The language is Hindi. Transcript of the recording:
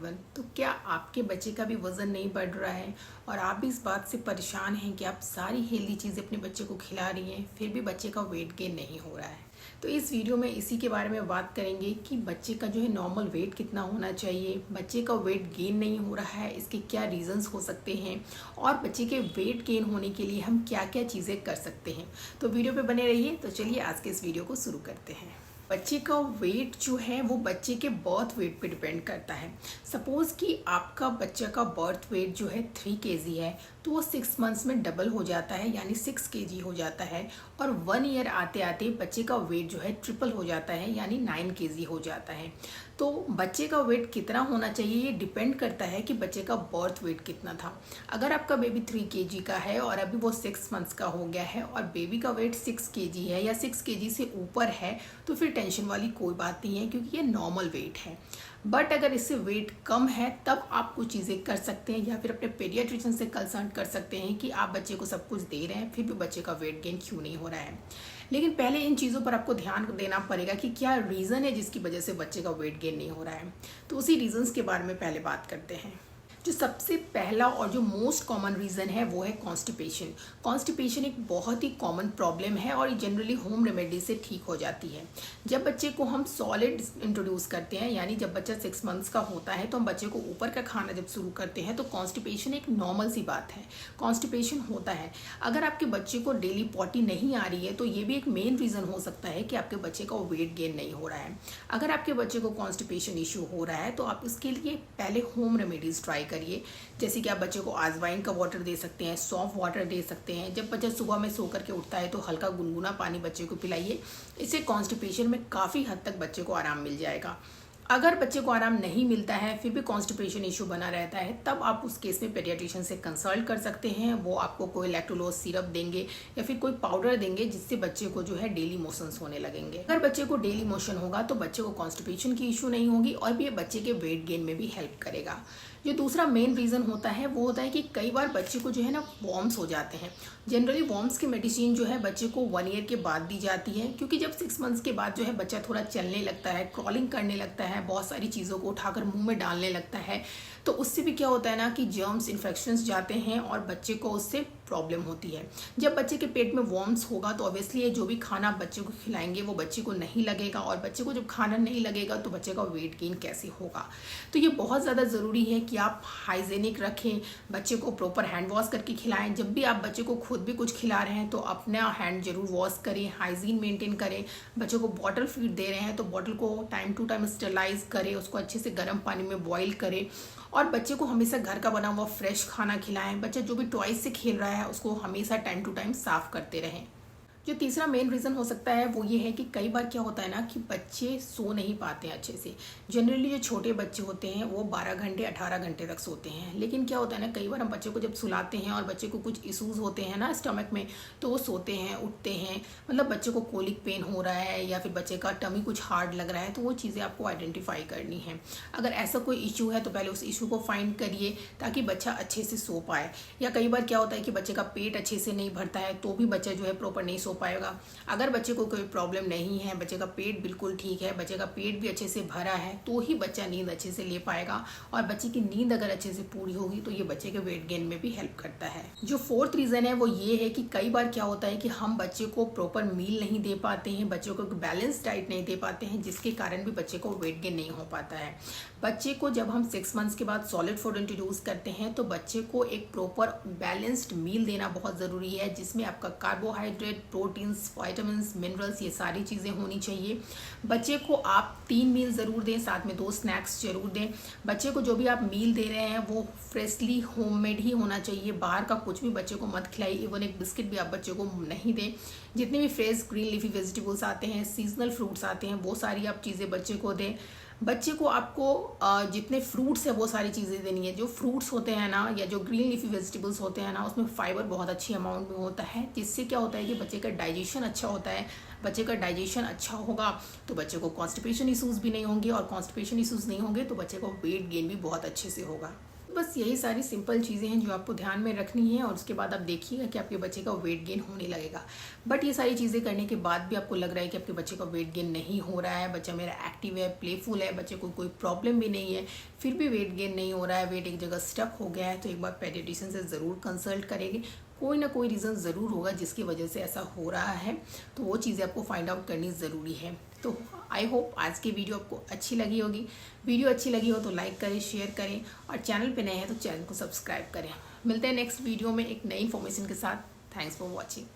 एवरीवन। तो क्या आपके बच्चे का भी वज़न नहीं बढ़ रहा है और आप भी इस बात से परेशान हैं कि आप सारी हेल्दी चीज़ें अपने बच्चे को खिला रही हैं फिर भी बच्चे का वेट गेन नहीं हो रहा है? तो इस वीडियो में इसी के बारे में बात करेंगे कि बच्चे का जो है नॉर्मल वेट कितना होना चाहिए, बच्चे का वेट गेन नहीं हो रहा है इसके क्या रीज़न्स हो सकते हैं और बच्चे के वेट गेन होने के लिए हम क्या क्या चीज़ें कर सकते हैं। तो वीडियो पे बने रहिए। तो चलिए आज के इस वीडियो को शुरू करते हैं। बच्चे का वेट जो है वो बच्चे के बर्थ वेट पे डिपेंड करता है। सपोज़ कि आपका बच्चा का बर्थ वेट जो है 3 kg है तो वो 6 मंथ्स में डबल हो जाता है यानी 6 kg हो जाता है और 1 ईयर आते आते बच्चे का वेट जो है ट्रिपल हो जाता है यानी 9 kg हो जाता है। तो बच्चे का वेट कितना होना चाहिए ये डिपेंड करता है कि बच्चे का बर्थ वेट कितना था। अगर आपका बेबी 3 kg का है और अभी वो 6 मंथ्स का हो गया है और बेबी का वेट 6 kg है या 6 kg से ऊपर है तो फिर टेंशन वाली कोई बात नहीं है क्योंकि ये नॉर्मल वेट है। बट अगर इससे वेट कम है तब आप कुछ चीज़ें कर सकते हैं या फिर अपने पेडियाट्रिशियन से कंसल्ट कर सकते हैं कि आप बच्चे को सब कुछ दे रहे हैं फिर भी बच्चे का वेट गेन क्यों नहीं हो रहा है। लेकिन पहले इन चीज़ों पर आपको ध्यान देना पड़ेगा कि क्या रीज़न है जिसकी वजह से बच्चे का वेट गेन नहीं हो रहा है। तो उसी रीजंस के बारे में पहले बात करते हैं। जो सबसे पहला और जो मोस्ट कॉमन रीज़न है वो है कॉन्स्टिपेशन। कॉन्स्टिपेशन एक बहुत ही कॉमन प्रॉब्लम है और ये जनरली होम रेमेडी से ठीक हो जाती है। जब बच्चे को हम सॉलिड इंट्रोड्यूस करते हैं यानी जब बच्चा 6 मंथ्स का होता है तो हम बच्चे को ऊपर का खाना जब शुरू करते हैं तो कॉन्स्टिपेशन एक नॉर्मल सी बात है, कॉन्स्टिपेशन होता है। अगर आपके बच्चे को डेली पॉटी नहीं आ रही है तो ये भी एक मेन रीज़न हो सकता है कि आपके बच्चे का वेट गेन नहीं हो रहा है। अगर आपके बच्चे को कॉन्स्टिपेशन इशू हो रहा है तो आप इसके लिए पहले होम रेमेडीज़ ट्राई करिए। जैसे कि आप बच्चे को अजवाइन का वाटर दे सकते हैं, सौंफ वाटर दे सकते हैं। जब बच्चा सुबह में सो करके उठता है तो हल्का गुनगुना पानी बच्चे को पिलाइए। इससे कॉन्स्टिपेशन में काफ़ी हद तक बच्चे को आराम मिल जाएगा। अगर बच्चे को आराम नहीं मिलता है फिर भी कॉन्स्टिपेशन इशू बना रहता है तब आप उस केस में पेडियाट्रिशियन से कंसल्ट कर सकते हैं। वो आपको कोई लैक्टोलोज सिरप देंगे या फिर कोई पाउडर देंगे जिससे बच्चे को जो है डेली मोशंस होने लगेंगे। अगर बच्चे को डेली मोशन होगा तो बच्चे को कॉन्स्टिपेशन की इशू नहीं होगी और भी ये बच्चे के वेट गेन में भी हेल्प करेगा। जो दूसरा मेन रीज़न होता है वो होता है कि कई बार बच्चे को जो है ना वॉर्म्स हो जाते हैं। जनरली वॉर्म्स की मेडिसिन जो है बच्चे को 1 ईयर के बाद दी जाती है क्योंकि जब 6 मंथ्स के बाद जो है बच्चा थोड़ा चलने लगता है, क्रॉलिंग करने लगता है, बहुत सारी चीज़ों को उठाकर मुंह में डालने लगता है तो उससे भी क्या होता है ना कि जर्म्स इन्फेक्शंस जाते हैं और बच्चे को उससे प्रॉब्लम होती है। जब बच्चे के पेट में वॉर्म्स होगा तो ऑब्वियसली जो भी खाना बच्चे को खिलाएंगे वो बच्चे को नहीं लगेगा और बच्चे को जब खाना नहीं लगेगा तो बच्चे का वेट गेन कैसे होगा। तो ये बहुत ज़्यादा ज़रूरी है कि आप हाइजेनिक रखें, बच्चे को प्रॉपर हैंड वॉश करके खिलाएं। जब भी आप बच्चे को खुद भी कुछ खिला रहे हैं तो अपना हैंड जरूर वॉश करें, हाइजीन मेंटेन करें। बच्चे को बॉटल फीड दे रहे हैं तो बॉटल को टाइम टू टाइम स्टरलाइज करें, उसको अच्छे से गर्म पानी में बॉईल करें और बच्चे को हमेशा घर का बना हुआ फ्रेश खाना खिलाएं। बच्चा जो भी टॉयज से खेल रहा है उसको हमेशा टाइम टू टाइम साफ करते रहें। जो तीसरा मेन रीज़न हो सकता है वो ये है कि कई बार क्या होता है ना कि बच्चे सो नहीं पाते हैं अच्छे से। जनरली जो छोटे बच्चे होते हैं वो 12 घंटे 18 घंटे तक सोते हैं, लेकिन क्या होता है ना कई बार हम बच्चे को जब सुलाते हैं और बच्चे को कुछ इश्यूज़ होते हैं ना स्टमक में तो वो सोते हैं, उठते हैं। मतलब बच्चे को कोलिक पेन हो रहा है या फिर बच्चे का टमी कुछ हार्ड लग रहा है तो वो चीज़ें आपको आइडेंटिफाई करनी है। अगर ऐसा कोई इशू है तो पहले उस इशू को फाइंड करिए ताकि बच्चा अच्छे से सो पाए। या कई बार क्या होता है कि बच्चे का पेट अच्छे से नहीं भरता है तो भी बच्चा जो है प्रॉपर नहीं सो पाएगा। अगर बच्चे को कोई प्रॉब्लम नहीं है, बच्चे का पेट बिल्कुल ठीक है, बच्चे का पेट भी अच्छे से भरा है तो ही बच्चा नींद अच्छे से ले पाएगा और बच्चे की नींद अगर अच्छे से पूरी होगी तो ये बच्चे के वेट गेन में भी हेल्प करता है। जो फोर्थ रीज़न है वो ये है कि कई बार क्या होता है कि हम बच्चे को प्रॉपर मील नहीं दे पाते हैं, बच्चों को बैलेंस डाइट नहीं दे पाते हैं जिसके कारण भी बच्चे को वेट गेन नहीं हो पाता है। बच्चे को जब हम 6 मंथ्स के बाद सॉलिड फूड इंट्रोड्यूस करते हैं तो बच्चे को एक प्रॉपर बैलेंस्ड मील देना बहुत ज़रूरी है जिसमें आपका कार्बोहाइड्रेट, प्रोटीन्स, विटामिन्स, मिनरल्स ये सारी चीज़ें होनी चाहिए। बच्चे को आप 3 मील ज़रूर दें, साथ में 2 स्नैक्स जरूर दें। बच्चे को जो भी आप मील दे रहे हैं वो फ्रेशली होममेड ही होना चाहिए, बाहर का कुछ भी बच्चे को मत खिलाइए। इवन एक बिस्किट भी आप बच्चे को नहीं दें। जितने भी फ्रेश ग्रीन लीफी वेजिटेबल्स आते हैं, सीजनल फ्रूट्स आते हैं, वो सारी आप चीज़ें बच्चे को दें। बच्चे को आपको जितने फ्रूट्स है वो सारी चीज़ें देनी है। जो फ्रूट्स होते हैं ना या जो ग्रीन लीफी वेजिटेबल्स होते हैं ना उसमें फाइबर बहुत अच्छी अमाउंट में होता है जिससे क्या होता है कि बच्चे का डाइजेशन अच्छा होता है। बच्चे का डाइजेशन अच्छा होगा तो बच्चे को कॉन्स्टिपेशन इशूज़ भी नहीं होंगे और कॉन्स्टिपेशन इशूज़ नहीं होंगे तो बच्चे को वेट गेन भी बहुत अच्छे से होगा। बस यही सारी सिंपल चीज़ें हैं जो आपको ध्यान में रखनी है और उसके बाद आप देखिएगा कि आपके बच्चे का वेट गेन होने लगेगा। बट ये सारी चीज़ें करने के बाद भी आपको लग रहा है कि आपके बच्चे का वेट गेन नहीं हो रहा है, बच्चा मेरा एक्टिव है, प्लेफुल है, बच्चे को कोई प्रॉब्लम भी नहीं है, फिर भी वेट गेन नहीं हो रहा है, वेट एक जगह स्टक हो गया है, तो एक बार पेडियाट्रिशियन से ज़रूर कंसल्ट करेंगे। कोई ना कोई रीज़न ज़रूर होगा जिसकी वजह से ऐसा हो रहा है, तो वो चीज़ें आपको फाइंड आउट करनी ज़रूरी है। तो आई होप आज की वीडियो आपको अच्छी लगी होगी। वीडियो अच्छी लगी हो तो लाइक करें, शेयर करें और चैनल पे नए हैं तो चैनल को सब्सक्राइब करें। मिलते हैं नेक्स्ट वीडियो में एक नई इन्फॉर्मेशन के साथ। Thanks for watching.